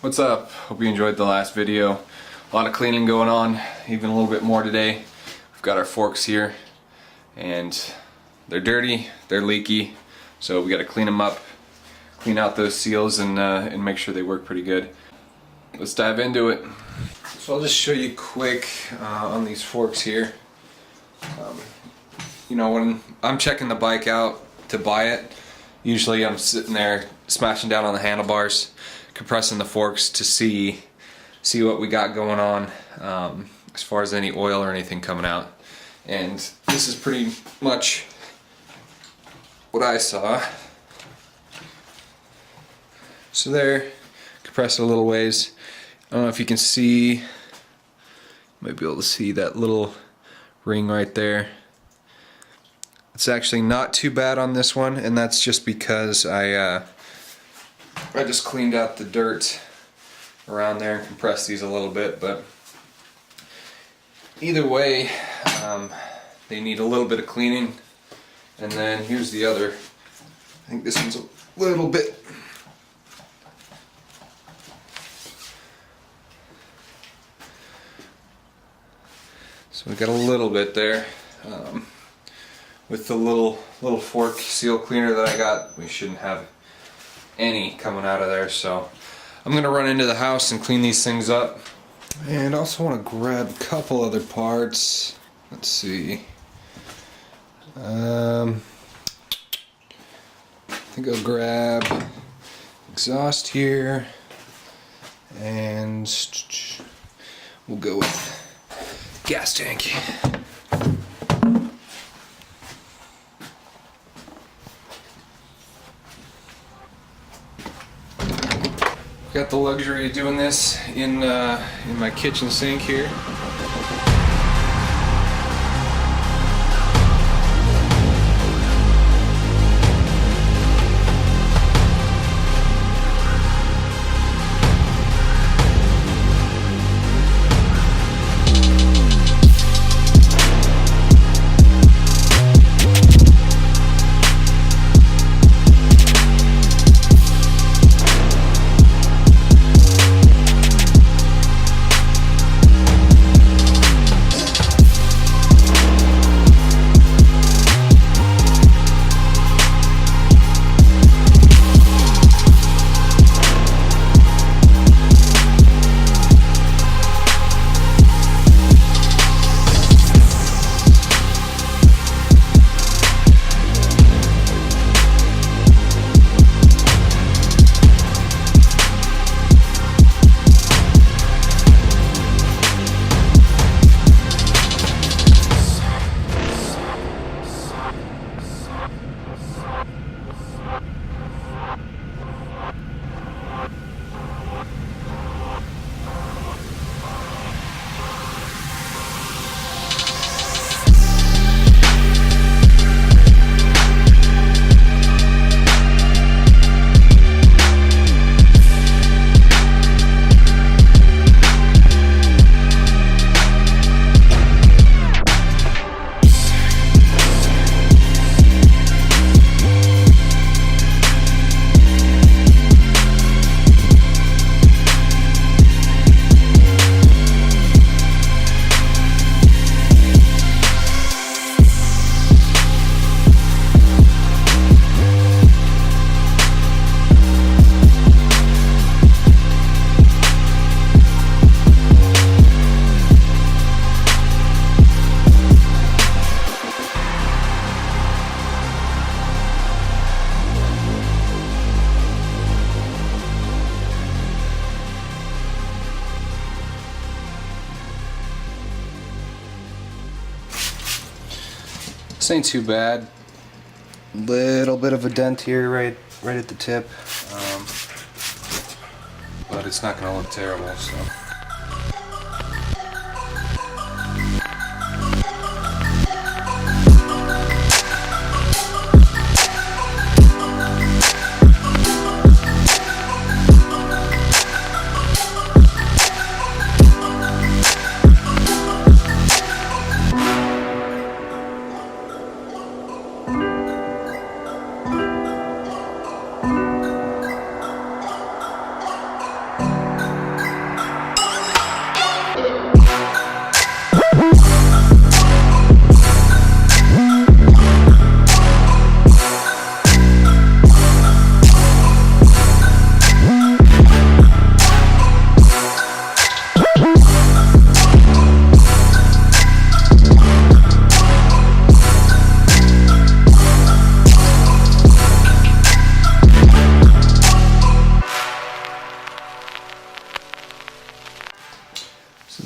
What's up? Hope you enjoyed the last video. A lot of cleaning going on, even a little bit more today. We've got our forks here and they're dirty, they're leaky, so we got to clean them up, clean out those seals and make sure they work pretty good. Let's dive into it. So I'll just show you quick on these forks here. You know, when I'm checking the bike out to buy it, usually I'm sitting there smashing down on the handlebars, compressing the forks to see what we got going on as far as any oil or anything coming out. And this is pretty much what I saw. So there, compressed a little ways. I don't know if you can see, you might be able to see that little ring right there. It's actually not too bad on this one, and that's just because I just cleaned out the dirt around there and compressed these a little bit. But either way, they need a little bit of cleaning. And then here's the other. I think this one's a little bit. So we got a little bit there. With the little fork seal cleaner that I got, we shouldn't have any coming out of there. So I'm gonna run into the house and clean these things up. And also want to grab a couple other parts. Let's see. I think I'll grab exhaust here, and we'll go with gas tank. Got the luxury of doing this in my kitchen sink here. This ain't too bad. Little bit of a dent here right at the tip, but it's not gonna look terrible. So.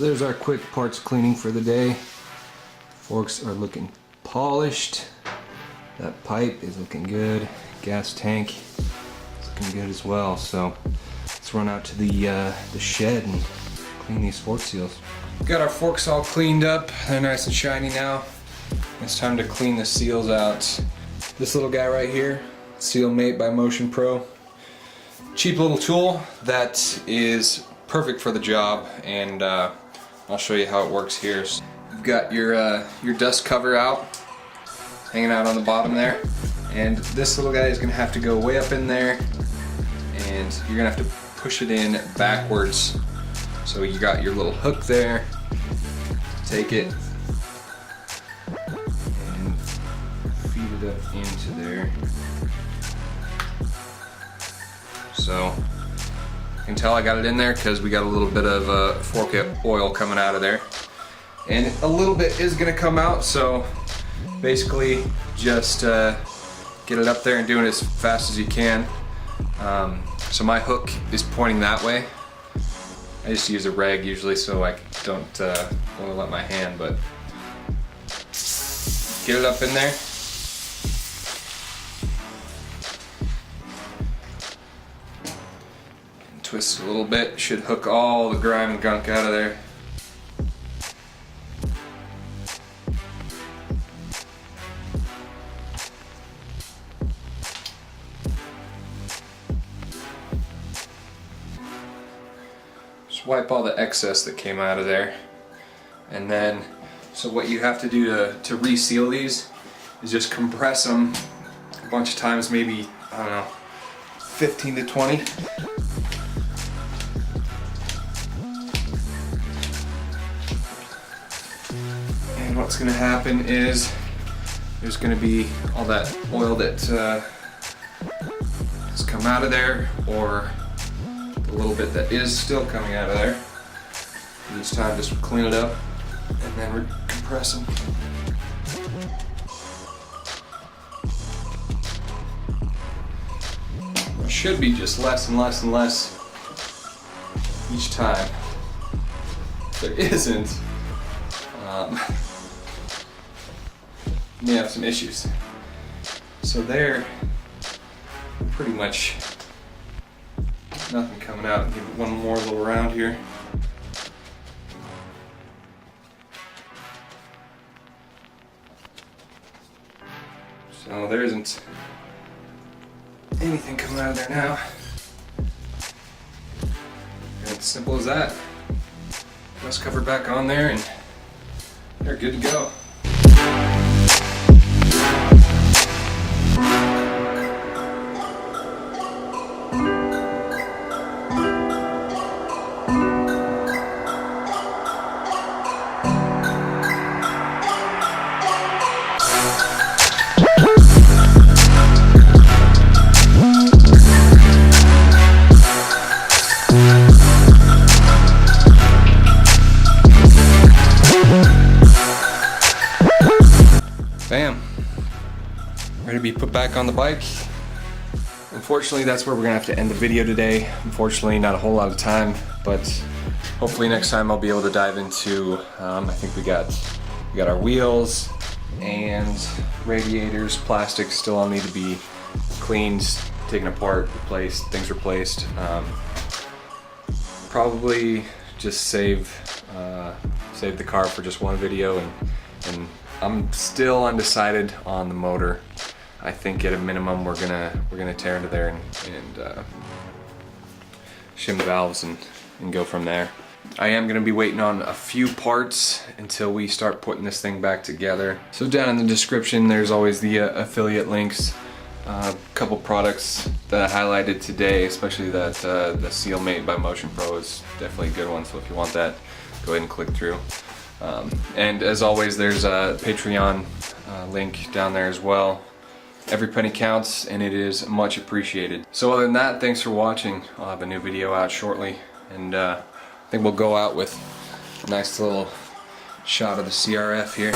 there's our quick parts cleaning for the day. Forks are looking polished. That pipe is looking good. Gas tank is looking good as well. So let's run out to the shed and clean these fork seals. Got our forks all cleaned up. They're nice and shiny now. It's time to clean the seals out. This little guy right here, Seal Mate by Motion Pro. Cheap little tool that is perfect for the job, and I'll show you how it works here. So you've got your dust cover out, hanging out on the bottom there, and this little guy is going to have to go way up in there, and you're going to have to push it in backwards. So you got your little hook there, take it and feed it up into there. So you can tell I got it in there because we got a little bit of fork oil coming out of there, and a little bit is going to come out. So basically just get it up there and do it as fast as you can. So my hook is pointing that way. I just use a rag usually so I don't oil up my hand, but get it up in there. Twist it a little bit, should hook all the grime and gunk out of there. Just wipe all the excess that came out of there. And then, so what you have to do to reseal these is just compress them a bunch of times, maybe, I don't know, 15 to 20. And what's going to happen is there's going to be all that oil that has come out of there, or the little bit that is still coming out of there. And each time just clean it up and then compress them. It should be just less and less and less each time. If there isn't, may have some issues. So there, pretty much nothing coming out. Give it one more little round here. So there isn't anything coming out of there now. And it's simple as that. Rust cover back on there and they're good to go. Bam. Ready to be put back on the bike. Unfortunately, that's where we're gonna have to end the video today. Unfortunately, not a whole lot of time, but hopefully next time I'll be able to dive into, I think we got our wheels and radiators. Plastics still all need to be cleaned, taken apart, replaced, things replaced. Probably just save the car for just one video, and I'm still undecided on the motor. I think at a minimum we're gonna tear into there and shim the valves and go from there. I am gonna be waiting on a few parts until we start putting this thing back together. So down in the description there's always the affiliate links. A couple products that I highlighted today, especially that the Seal Mate by Motion Pro is definitely a good one. So if you want that, go ahead and click through. And as always, there's a Patreon link down there as well. Every penny counts and it is much appreciated. So other than that, thanks for watching. I'll have a new video out shortly, and I think we'll go out with a nice little shot of the CRF here.